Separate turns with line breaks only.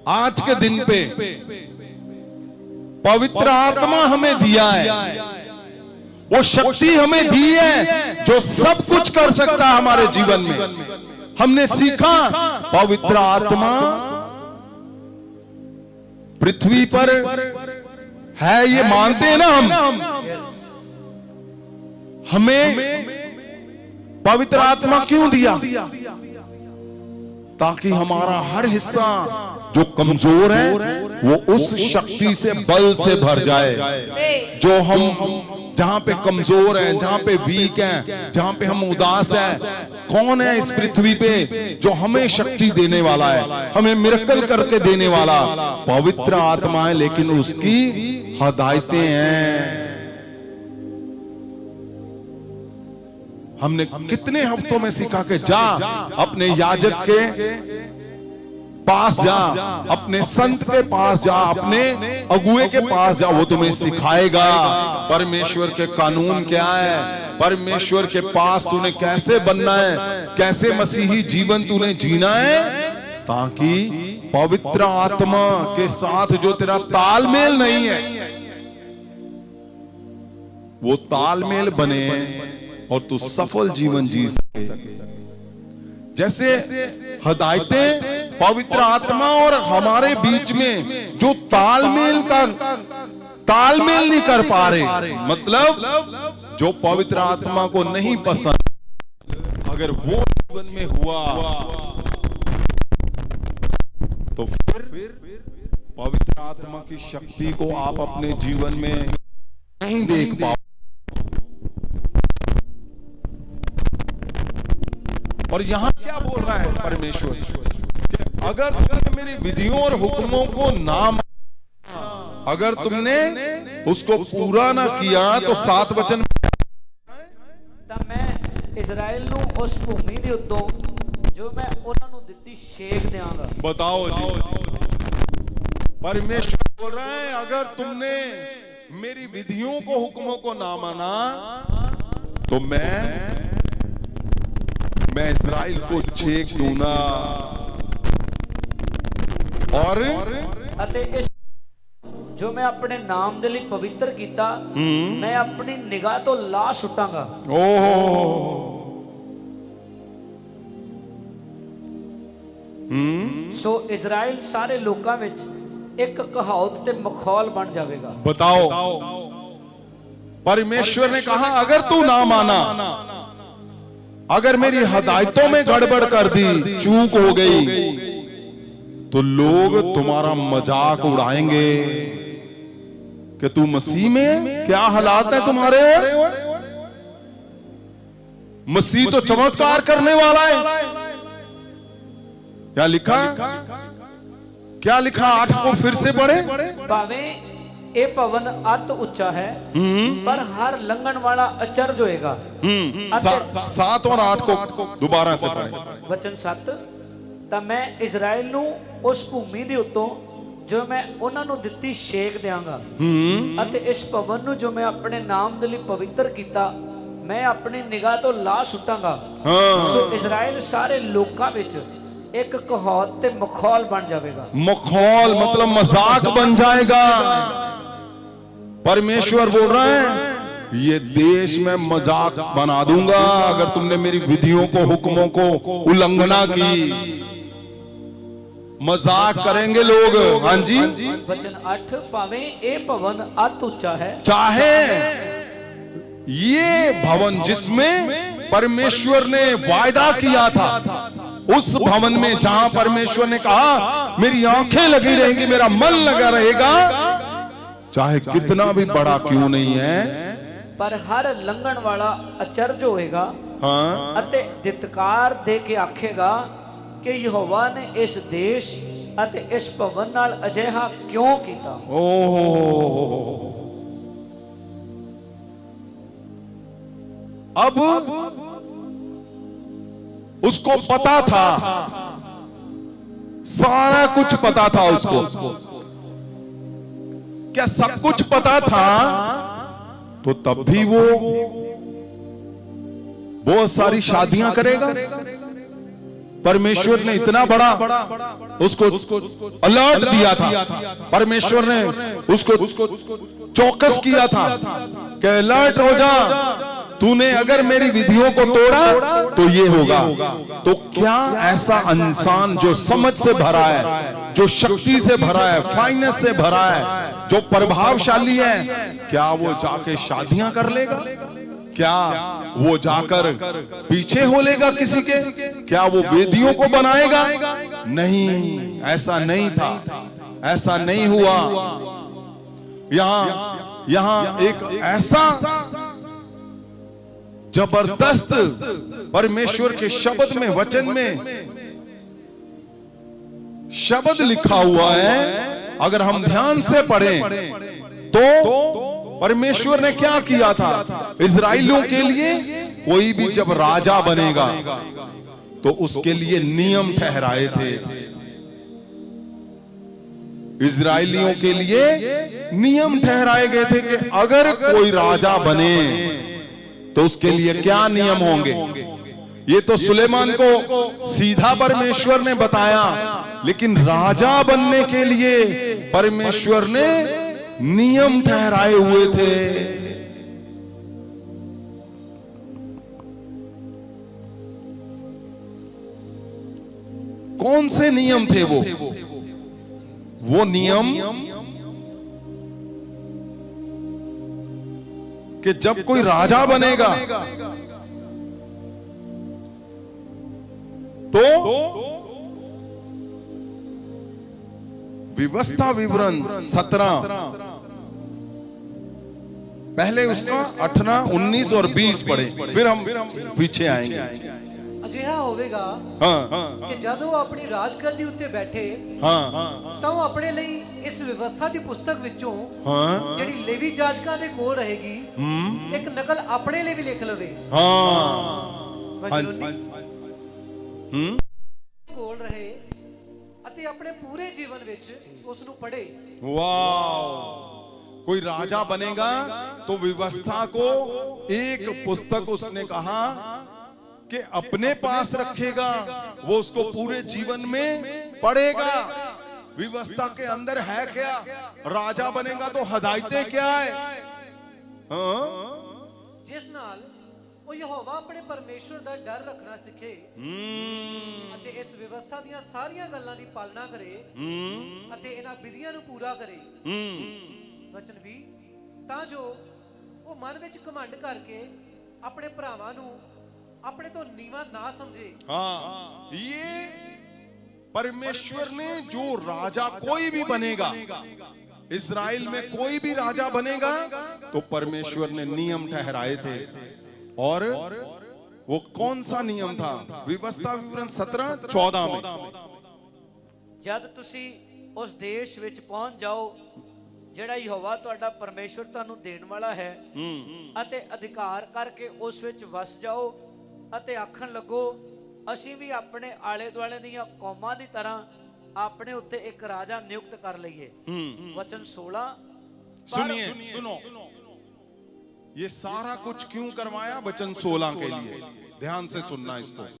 आज के दिन पे पवित्र आत्मा हमें दिया है, वो शक्ति हमें दी है जो सब कुछ कर सकता है हमारे जीवन में। हमने सीखा पवित्र आत्मा पृथ्वी पर है, ये मानते हैं ना हम। हमें पवित्र आत्मा क्यों दिया? ताकि हमारा हर हिस्सा जो कमजोर है वो उस शक्ति से, बल से भर जाए। जो हम जहां पे कमजोर हैं, जहां पे वीक हैं, जहां पे हम उदास हैं, कौन है इस पृथ्वी पे जो हमें शक्ति देने वाला है, हमें मिरेकल करके देने वाला? पवित्र आत्मा है, लेकिन उसकी हदायतें हैं। हमने कितने हफ्तों में सीखा कि जा अपने याजक के पास जा, अपने संत के पास जा, अपने अगुए के पास जा, वो तुम्हें सिखाएगा परमेश्वर के कानून क्या है, परमेश्वर के पास तूने कैसे बनना है, कैसे मसीही जीवन तूने जीना है, ताकि पवित्र आत्मा के साथ जो तेरा तालमेल नहीं है वो तालमेल बने और तू सफल जीवन जी सके। जैसे हदायतें पवित्र आत्मा और हमारे बीच में जो तालमेल नहीं कर पा रहे, मतलब जो पवित्र आत्मा को नहीं पसंद, अगर वो जीवन में हुआ तो फिर पवित्र आत्मा की शक्ति को आप अपने जीवन में नहीं देख पाओ। और यहां क्या बोल रहा है परमेश्वर कि अगर तुमने मेरी विधियों और हुक्मों को ना, अगर तुमने उसको पूरा ना किया तो 7 वचन
ਤਾਂ ਮੈਂ इजराइल ਨੂੰ उस भूमि ਦੇ ਉੱਤੋਂ जो मैं ਉਹਨਾਂ ਨੂੰ ਦਿੱਤੀ ਛੇਕ ਦਿਆਂਗਾ।
बताओ जी, परमेश्वर बोल रहा है अगर तुमने मेरी विधियों को, हुक्मों को ना माना तो मैं इस्राएल को छेक दूंगा। और
इस जो मैं अपने नाम दे लिए पवित्र कीता, मैं अपनी निगाह तो ला सुटांगा। सो इजराइल सारे लोकां विच एक कहावत ते मखौल बन जाएगा।
बताओ, परमेश्वर ने कहा अगर तू ना माना, अगर मेरी हदायतों में गड़बड़ कर दी, चूक हो गई, तो लोग तुम्हारा मजाक उड़ाएंगे कि तू मसीह में क्या हालात है तुम्हारे, मसीह तो चमत्कार करने वाला है। क्या लिखा, क्या लिखा? 8 को फिर से पढ़े।
भावे ए भवन अत उच्चा है पर हर लंघन वाला अचरज होएगा।
7 और 8 को दोबारा से पढ़े।
वचन 7 ਤਾਂ मैं इजराइल ਨੂੰ उस भूमि ਦੇ ਉੱਤੋਂ जो मैं ਉਹਨਾਂ ਨੂੰ ਦਿੱਤੀ ਛੇਕ ਦਿਆਂਗਾ ਅਤੇ ਇਸ ਭਵਨ ਨੂੰ ਜੋ मैं अपने नाम ਦੇ ਲਈ ਪਵਿੱਤਰ ਕੀਤਾ मैं अपनी निगाह ਤੋਂ ਲਾ ਸੁੱਟਾਂਗਾ। ਸੋ इजराइल ਸਾਰੇ ਲੋਕਾਂ ਵਿੱਚ एक कहावत ते मखौल बन जाएगा।
मखौल मतलब मजाक बन जाएगा। परमेश्वर बोल रहा है ये देश में मजाक बना दूंगा अगर तुमने मेरी विधियों को, हुक्मों को उल्लंघना की। मजाक करेंगे लोग। हाँ जी।
वचन 8 भावे ए भवन अत ऊंचा है,
चाहे ये भवन जिसमें परमेश्वर ने वायदा किया था, उस भवन में जहां परमेश्वर ने कहा मेरी आंखें लगी रहेंगी, मेरा मन लगा रहेगा, चाहे कितना भी बड़ा क्यों नहीं है,
पर हर लंघन वाला अचरज होएगा।
हाँ,
अते धित्कार दे के आखेगा कि यहोवा ने इस देश अते इस भवन नाल अजिहा क्यों कीता।
अब उसको पता था, सारा कुछ पता था उसको। क्या सब कुछ पता था? तो तब भी वो बहुत सारी शादियां करेगा। परमेश्वर ने इतना बड़ा उसको अलर्ट दिया था, परमेश्वर ने उसको चौकस किया था कि अलर्ट हो जा, तूने अगर मेरी विधियों को तोड़ा तो ये होगा। तो क्या ऐसा इंसान जो समझ से भरा है, जो शक्ति से भरा है, फाइनेंस से भरा है, जो प्रभावशाली है, क्या वो जाके शादियां कर लेगा? क्या वो जाकर पीछे हो लेगा किसी के? क्या वो वेदियों को बनाएगा? नहीं, ऐसा नहीं था, ऐसा नहीं हुआ। यहां एक ऐसा जबरदस्त परमेश्वर के शब्द में, वचन में शब्द लिखा हुआ है, अगर हम ध्यान से पढ़ें तो परमेश्वर ने क्या किया था इजराइलियों के लिए? कोई भी जब राजा बनेगा तो उसके लिए नियम ठहराए थे। इजराइलियों के लिए नियम ठहराए गए थे कि अगर कोई राजा बने तो उसके लिए क्या नियम होंगे। ये तो सुलेमान को सीधा परमेश्वर ने बताया, लेकिन राजा बनने के लिए परमेश्वर ने नियम ठहराए हुए थे। कौन से नियम थे वो नियम कि जब कोई राजा बनेगा तो व्यवस्था विवरण 17, पहले उसका 18, 19 और 20 पढ़े, फिर हम पीछे आएंगे।
ਅਜਿਹਾ ਹੋਵੇਗਾ ਕਿ ਜਦੋਂ ਆਪਣੀ ਰਾਜਗੱਦੀ ਉੱਤੇ ਬੈਠੇ ਤਾਂ ਉਹ ਆਪਣੇ ਲਈ ਇਸ ਵਿਵਸਥਾ ਦੀ ਪੁਸਤਕ ਵਿੱਚੋਂ ਜਿਹੜੀ ਲੇਵੀ ਜਾਜਕਾਂ ਦੇ ਕੋਲ ਰਹੇਗੀ ਇੱਕ ਨਕਲ ਆਪਣੇ ਲਈ ਵੀ ਲਿਖ ਲਵੇ। ਕੋਲ ਰਹੇ ਅਤੇ ਆਪਣੇ ਪੂਰੇ ਜੀਵਨ ਵਿੱਚ ਉਸ ਨੂੰ ਪੜ੍ਹੇ।
वाह, कोई राजा बनेगा तो व्यवस्था को एक पुस्तक उसने कहा कि अपने पास रखेगा, वो उसको पूरे जीवन में पढ़ेगा। व्यवस्था के अंदर है क्या? राजा बनेगा तो हदायतें क्या है?
जिस नाल ਉਹ ਯਹੋਵਾ ਆਪਣੇ ਪਰਮੇਸ਼ਵਰ ਦਾ ਡਰ ਰੱਖਣਾ ਸਿੱਖੇ ਅਤੇ ਇਸ ਵਿਵਸਥਾ ਦੀਆਂ ਸਾਰੀਆਂ ਗੱਲਾਂ ਦੀ ਪਾਲਣਾ ਕਰੇ ਅਤੇ ਇਹਨਾਂ ਵਿਧੀਆਂ ਨੂੰ ਪੂਰਾ ਕਰੇ। ਵਚਨ ਵੀ ਤਾਂ ਜੋ ਉਹ ਮਨ ਵਿੱਚ ਘਮੰਡ ਕਰਕੇ ਆਪਣੇ ਭਰਾਵਾਂ ਨੂੰ अपने तो नीवा ना समझे।
ये परमेश्वर ने जो राजा कोई भी बनेगा, इजराइल में कोई भी राजा बनेगा तो परमेश्वर ने नियम ठहराए थे। और वो कौन सा नियम था? व्यवस्था विवरण 17, 14 में
जद तुसी उस देश विच पहुंच जाओ ਜਿਹੜਾ ਯਹੋਵਾ ਤੁਹਾਡਾ ਪਰਮੇਸ਼ਵਰ ਤੁਹਾਨੂੰ ਦੇਣ ਵਾਲਾ ਹੈ ਅਤੇ ਅਧਿਕਾਰ ਕਰਕੇ ਉਸ ਵਿੱਚ ਵਸ ਜਾਓ ਅਤੇ ਆਖਣ ਲੱਗੋ ਅਸੀਂ ਵੀ ਆਪਣੇ ਆਲੇ ਦੁਆਲੇ ਦੀਆਂ ਕੌਮਾਂ ਦੀ ਤਰ੍ਹਾਂ ਆਪਣੇ ਉੱਤੇ ਇੱਕ ਰਾਜਾ ਨਿਯੁਕਤ ਕਰ ਲਈਏ। वचन 16
सुनिए, सुनो, ये सारा कुछ क्यों करवाया? वचन 16 के लिए ध्यान से सुनना इसको।